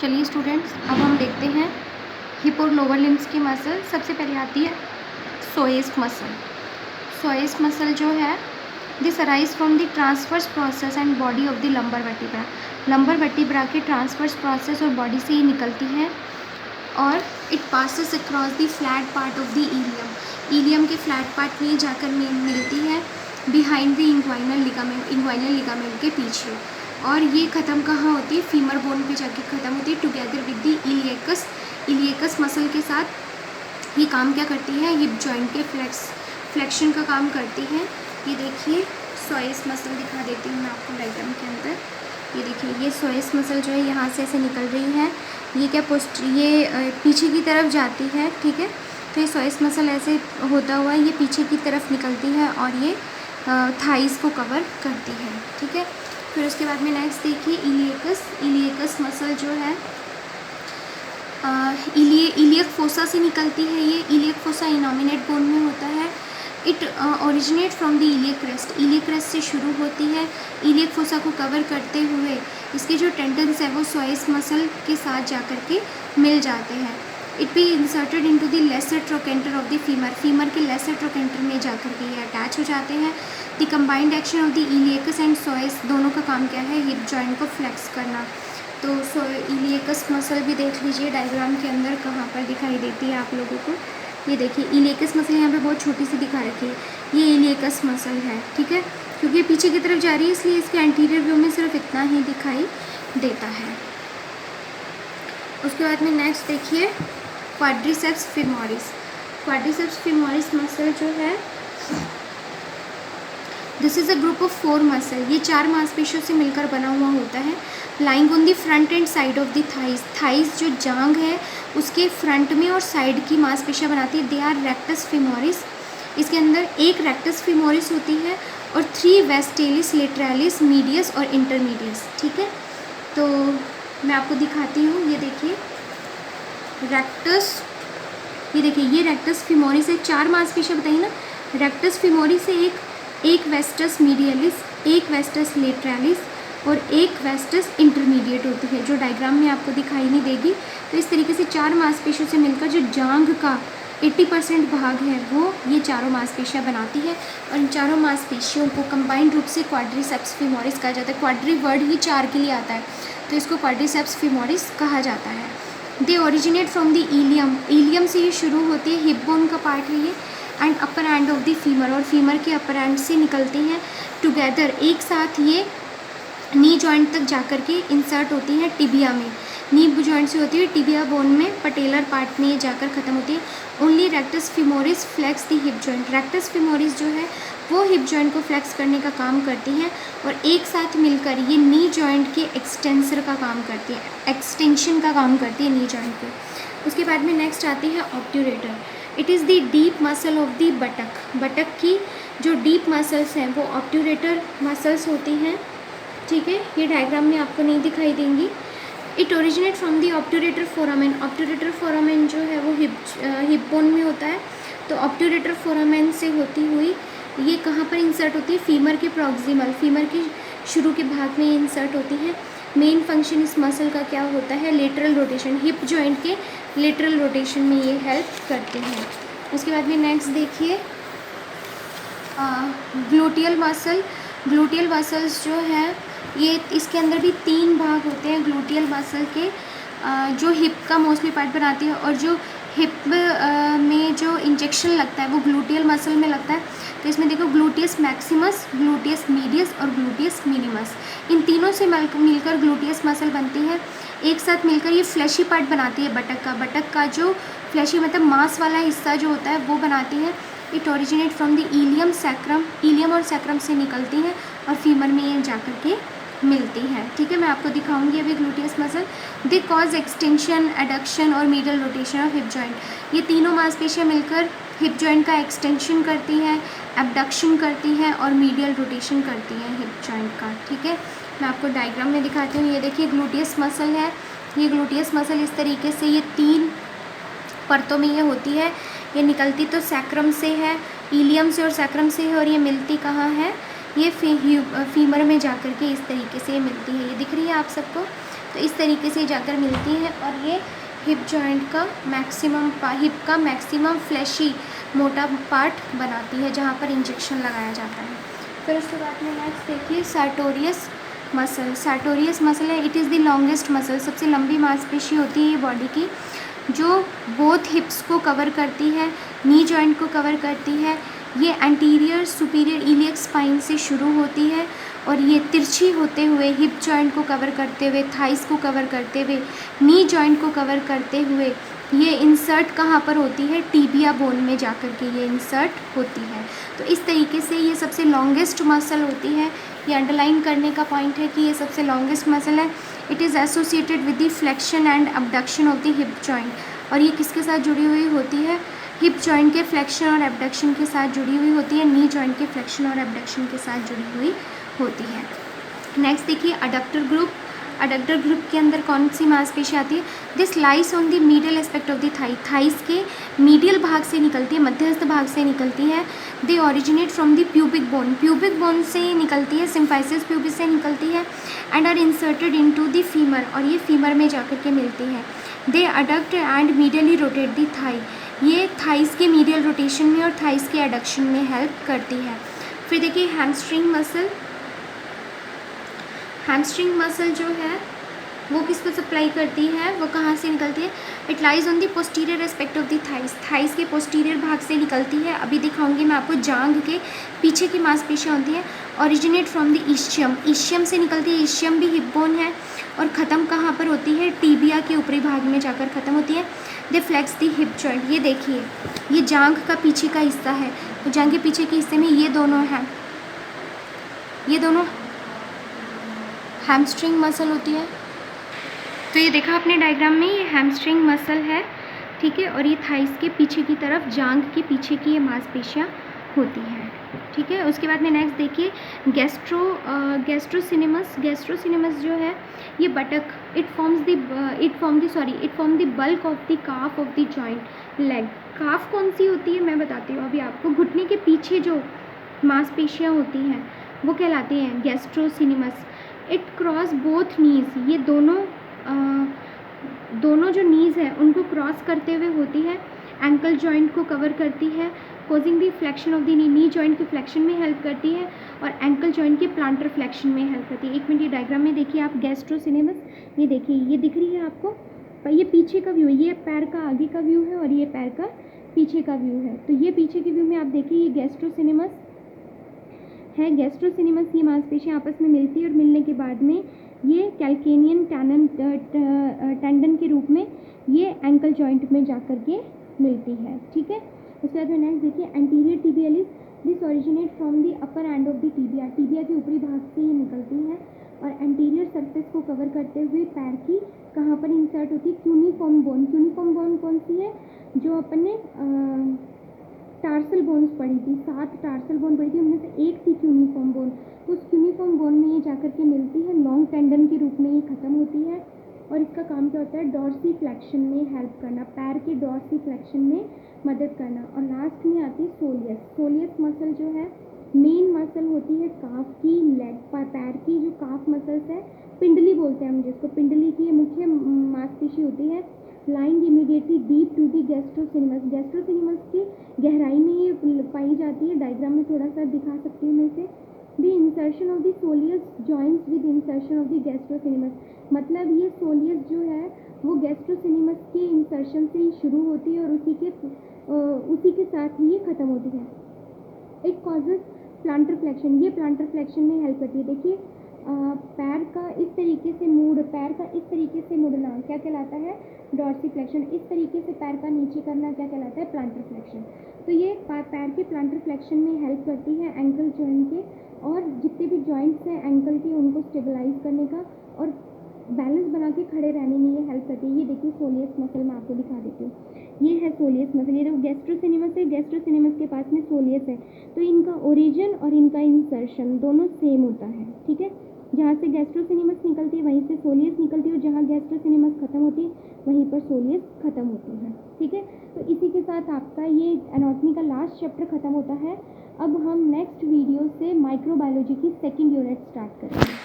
चलिए स्टूडेंट्स, अब हम देखते हैं हिप और लोअर लिम्स की मसल। सबसे पहले आती है सोएस मसल। सोएस मसल जो है this arise from the transverse process and body of the lumbar vertebra. Lumbar vertebra के ट्रांसवर्स प्रोसेस और बॉडी से ही निकलती है और it passes across the flat part of the ilium. Ilium के फ्लैट पार्ट में जाकर मिलती है बिहाइंड द इंग्वाइनल लिगामेंट के पीछे। और ये ख़त्म कहाँ होती है? फीमर बोन पे जाके ख़त्म होती है टुगेदर विद द इलियकस। इलियकस मसल के साथ ये काम क्या करती है? हिप जॉइंट के फ्लेक्शन का काम करती है। ये देखिए सोएस मसल दिखा देती हूँ मैं आपको डायग्राम के अंदर। ये देखिए, ये सोएस मसल जो है यहाँ से ऐसे निकल रही है। ये क्या ये पीछे की तरफ जाती है, ठीक है। तो ये सोएस मसल ऐसे होता हुआ ये पीछे की तरफ निकलती है और ये थाइस को कवर करती है, ठीक है। फिर उसके बाद में नेक्स्ट देखिए इलियकस मसल जो है इलियक फोसा से निकलती है। ये इलियक फोसा इनॉमिनेट बोन में होता है। It originate from the iliac crest से शुरू होती है। इलियक फोसा को कवर करते हुए इसके जो टेंडन्स है वो सोएस मसल के साथ जाकर के मिल जाते हैं। It be inserted into the lesser trochanter of the femur के लेसर ट्रोकेंटर में जाकर के ये अटैच हो जाते हैं। The combined action of the iliacus and psoas दोनों का काम क्या है? हिप जॉइंट को फ्लेक्स करना। तो इलियकस मसल भी देख लीजिए डायग्राम के अंदर कहाँ पर दिखाई देती है आप लोगों को। ये देखिए इलियकस मसल यहाँ पे बहुत छोटी सी दिखा रखी है। ये इलियकस मसल है, ठीक है, क्योंकि पीछे की तरफ जा रही है इसलिए इसके एंटीरियर व्यू में सिर्फ इतना ही दिखाई देता है। उसके बाद में नेक्स्ट देखिए quadriceps femoris. Quadriceps femoris muscle जो है this is a group of 4 muscle. ये 4 मांसपेशियों से मिलकर बना हुआ होता है। Lying on the front end side of the thighs जो जांग है उसके फ्रंट में और साइड की मांसपेशियाँ बनाती है। They are rectus femoris. इसके अंदर एक रेक्टस फीमोरिस होती है और 3 वेस्टेलिस, लेटरालिस, मीडियस और इंटरमीडियस, ठीक है। तो मैं आपको दिखाती हूँ। ये देखिए रेक्टस, ये देखिए ये रेक्टस फीमोरिस है। 4 मांसपेशियाँ बताइए ना। रेक्टस फीमोरिस से एक वेस्टस मीडियलिस, एक वेस्टस लेटरालिस और एक वेस्टस इंटरमीडिएट होती है, जो डायग्राम में आपको दिखाई नहीं देगी। तो इस तरीके से 4 मांसपेशियों से मिलकर जो जांघ का 80% भाग है वो ये चारों मांसपेशियाँ बनाती है। और इन चारों मांसपेशियों को कंबाइंड रूप से क्वाड्रिसेप्स फीमोरिस कहा जाता है। क्वाड्री वर्ड ही 4 के लिए आता है तो इसको क्वाड्रिसेप्स फीमोरिस कहा जाता है। They originate from the ilium से ये शुरू होती है। हिप बोन का पार्ट है ये and upper end of the femur, और फीमर के अपर एंड से निकलती हैं टुगेदर, एक साथ ये नी जॉइंट तक जाकर के इंसर्ट होती हैं टिबिया में। नी जॉइंट से होती है टिबिया बोन में, पटेलर पार्ट में ये जाकर ख़त्म होती है। Only rectus femoris flex the hip joint. Rectus femoris जो है वो हिप जॉइंट को फ्लेक्स करने का काम करती हैं और एक साथ मिलकर ये नी जॉइंट के एक्सटेंशन का काम करती है नी जॉइंट के। उसके बाद में नेक्स्ट आती है obturator. It is the deep muscle of the buttock की जो डीप मसल्स हैं वो ऑब्ट्यूरेटर मसल्स होती हैं, ठीक है। ये डायग्राम में आपको नहीं दिखाई देंगी। It originate from the obturator foramen. Obturator foramen जो है वो हिप बोन में होता है। तो ऑब्ट्यूरेटर फोरामेन से होती हुई ये कहाँ पर इंसर्ट होती है? फीमर के प्रॉक्सिमल, फीमर के शुरू के भाग में ये इंसर्ट होती है। मेन फंक्शन इस मसल का क्या होता है? Lateral rotation. हिप जॉइंट के लेटरल रोटेशन में ये हेल्प करते हैं। उसके बाद में नेक्स्ट देखिए ग्लूटियल मसल। ग्लूटियल मसल्स जो है ये इसके अंदर भी 3 भाग होते हैं ग्लूटियल मसल के, जो हिप का मोस्टली पार्ट बनाती है और जो हिप में जो इंजेक्शन लगता है वो ग्लूटियल मसल में लगता है। तो इसमें देखो ग्लूटियस मैक्सिमस, ग्लूटियस मीडियस और ग्लूटियस मिनिमस, इन तीनों से मिलकर ग्लूटियस मसल बनती है। एक साथ मिलकर ये फ्लैशी पार्ट बनाती है बटक का जो फ्लैशी मतलब मांस वाला हिस्सा जो होता है वो बनाती है। It originate from the ilium और सैक्रम से निकलती हैं और फीमर में ये जाकर के मिलती है, ठीक है। मैं आपको दिखाऊंगी अभी gluteus muscle. They cause extension, adduction और medial rotation of hip joint. ये तीनों मांसपेशियाँ मिलकर हिप जॉइंट का एक्सटेंशन करती हैं, एबडक्शन करती हैं और मीडियल रोटेशन करती हैं हिप जॉइंट का, ठीक है। मैं आपको डायग्राम में दिखाती हूँ। ये देखिए ग्लूटियस मसल है। ये ग्लूटियस मसल इस तरीके से ये 3 परतों में ये होती है। ये निकलती तो सैक्रम से है, इलियम से और सैक्रम से है, और ये मिलती कहाँ है? ये फीमर में जाकर के इस तरीके से मिलती है। ये दिख रही है आप सबको? तो इस तरीके से जाकर मिलती है और ये हिप जॉइंट का मैक्सिमम फ्लैशी मोटा पार्ट बनाती है जहाँ पर इंजेक्शन लगाया जाता है। फिर उसके बाद में नेक्स्ट देखिए सार्टोरियस मसल। सार्टोरियस मसल है, it is the longest muscle, सबसे लंबी मांसपेशी होती है ये बॉडी की, जो बोथ हिप्स को कवर करती है, नी जॉइंट को कवर करती है। ये एंटीरियर सुपीरियर इलियक स्पाइन से शुरू होती है और ये तिरछी होते हुए हिप जॉइंट को कवर करते हुए, थाइस को कवर करते हुए, नी जॉइंट को कवर करते हुए ये इंसर्ट कहाँ पर होती है, टीबिया बोन में जाकर के ये इंसर्ट होती है। तो इस तरीके से ये सबसे लॉन्गेस्ट मसल होती है। ये अंडरलाइन करने का पॉइंट है कि ये सबसे लॉन्गेस्ट मसल है। It is associated with the flexion and abduction of the hip joint, और ये किसके साथ जुड़ी हुई होती है, हिप जॉइंट के फ्लेक्शन और एबडक्शन के साथ जुड़ी हुई होती है, नी जॉइंट के फ्लेक्शन और एबडक्शन के साथ जुड़ी हुई होती है। नेक्स्ट देखिए अडक्टर ग्रुप। अडक्टर ग्रुप के अंदर कौन सी मांसपेशी आती है, this lies on the medial aspect of the thigh, thighs के मीडियल भाग से निकलती है, मध्यस्थ भाग से निकलती है। They originate from the pubic bone, pubic bone से निकलती है, सिम्फाइसिस प्यूबिस से निकलती है, and are inserted into the femur, और ये फीमर में जाकर के मिलती है। They adduct and medially rotate the thigh, ये थाइस के मीडियल रोटेशन में और थाइस के एडक्शन में हेल्प करती है। फिर देखिए हैमस्ट्रिंग मसल। हैमस्ट्रिंग मसल जो है वो किसको सप्लाई करती है, वो कहाँ से निकलती है, it lies on the posterior aspect of the thighs, thighs के पोस्टीरियर भाग से निकलती है। अभी दिखाऊंगी मैं आपको, जांघ के पीछे की मांसपेशियाँ होती हैं। Originate from the ischium, ischium से निकलती है, ईशियम भी हिप बोन है, और ख़त्म कहाँ पर होती है, टीबिया के ऊपरी भाग में जाकर ख़त्म होती है। दे फ्लेक्स द हिप जॉइंट, ये देखिए ये जांघ का पीछे का हिस्सा है, तो जांघ के पीछे के हिस्से में ये दोनों हैं, ये दोनों हैमस्ट्रिंग मसल होती है। तो ये देखा आपने डायग्राम में, ये हैमस्ट्रिंग मसल है, ठीक है, और ये थाइस के पीछे की तरफ, जांघ के पीछे की ये मांसपेशियाँ होती हैं, ठीक है। उसके बाद में नेक्स्ट देखिए गैस्ट्रोसिनेमस। गैस्ट्रोसिनेमस जो है ये buttock, it form the bulk of the calf of the joint leg. Calf कौन सी होती है मैं बताती हूँ अभी आपको, घुटने के पीछे जो मांसपेशियाँ होती हैं वो कहलाती हैं गैस्ट्रोसिनेमस। इट क्रॉस बोथ नीज, ये दोनों जो नीज हैं उनको क्रॉस करते हुए होती है। एंकल जॉइंट को कवर करती है, causing the flexion of the knee joint के फ्लेक्शन में हेल्प करती है, और एंकल जॉइंट के प्लांटर फ्लेक्शन में हेल्प करती है। एक मिनट, ये डायग्राम में देखिए आप गैस्ट्रोसिनेमस, ये देखिए ये दिख रही है आपको, ये पीछे का व्यू है, ये पैर का आगे का व्यू है और ये पैर का पीछे का व्यू है। तो ये पीछे के व्यू में आप देखिए ये गैस्ट्रोसिनेमस है। गैस्ट्रोसिनेमस ये मांसपेशियाँ आपस में मिलती है और मिलने के बाद में ये कैल्केनियन टेंडन के रूप में ये एंकल जॉइंट में जाकर के मिलती है, ठीक है। उसके बाद में नेक्स्ट देखिए anterior tibialis, this originate from the upper end of the tibia, tibia के ऊपरी भाग से ये निकलती है और एंटीरियर सरफेस को कवर करते हुए पैर की कहाँ पर इंसर्ट होती है, क्यूनिफॉर्म बोन। क्यूनिफॉर्म बोन कौन सी है, जो अपन ने टार्सल बोन्स पढ़ी थी, 7 टार्सल बोन पढ़ी थी, उनमें से एक थी क्यूनिफॉर्म बोन। तो उस क्यूनिफॉर्म बोन में ये जाकर के मिलती है, लॉन्ग टेंडन के रूप में ये ख़त्म होती है, और इसका काम क्या होता है, डॉर्सी फ्लेक्शन में हेल्प करना, पैर के डॉर्सी फ्लेक्शन में मदद करना। और लास्ट में आती है सोलियस। सोलियस मसल जो है मेन मसल होती है काफ की, लेग पर पैर की जो काफ मसल्स है, पिंडली बोलते हैं हम जिसको, पिंडली की मुख्य मांसपेशी होती है, lying immediately deep to the gastrocnemius. Gastrocnemius की गहराई में ये पाई जाती है, डायग्राम में थोड़ा सा दिखा सकती हूँ मैं इसे। The insertion of the soleus joints with insertion of the gastrocnemius, मतलब ये सोलियस जो है वो गैस्ट्रोसिनेमस के इंसर्शन से ही शुरू होती है और उसी के साथ ही ये ख़त्म होती है। इट कॉजेज प्लांटर फ्लेक्शन, ये प्लांटर फ्लेक्शन में हेल्प करती है। देखिए पैर का इस तरीके से मुड़ना क्या कहलाता है, डॉर्सी फ्लेक्शन। इस तरीके से पैर का नीचे करना क्या कहलाता है, प्लांटर फ्लेक्शन। तो ये पैर के प्लांटर फ्लेक्शन में हेल्प करती है एंकल जॉइंट के, और जितने भी जॉइंट्स हैं एंकल के उनको स्टेबलाइज करने का और बैलेंस बना के खड़े रहने में ये हेल्प करती है। ये देखिए सोलियस मसल मैं आपको दिखा देती हूँ, ये है सोलियस मसल। ये देखो गैस्ट्रोसिनेमस है, गैस्ट्रोसिनेमस के पास में सोलियस है, तो इनका ओरिजिन और इनका इंसर्शन दोनों सेम होता है, ठीक है। जहाँ से गैस्ट्रोसिनेमस निकलती है वहीं से सोलियस निकलती है, और जहाँ गैस्ट्रोसिनेमस खत्म होती है वहीं पर सोलियस खत्म होती है, ठीक है। तो इसी के साथ आपका ये एनाटॉमी का लास्ट चैप्टर खत्म होता है। अब हम नेक्स्ट वीडियो से माइक्रोबायोलॉजी की सेकंड यूनिट स्टार्ट करेंगे।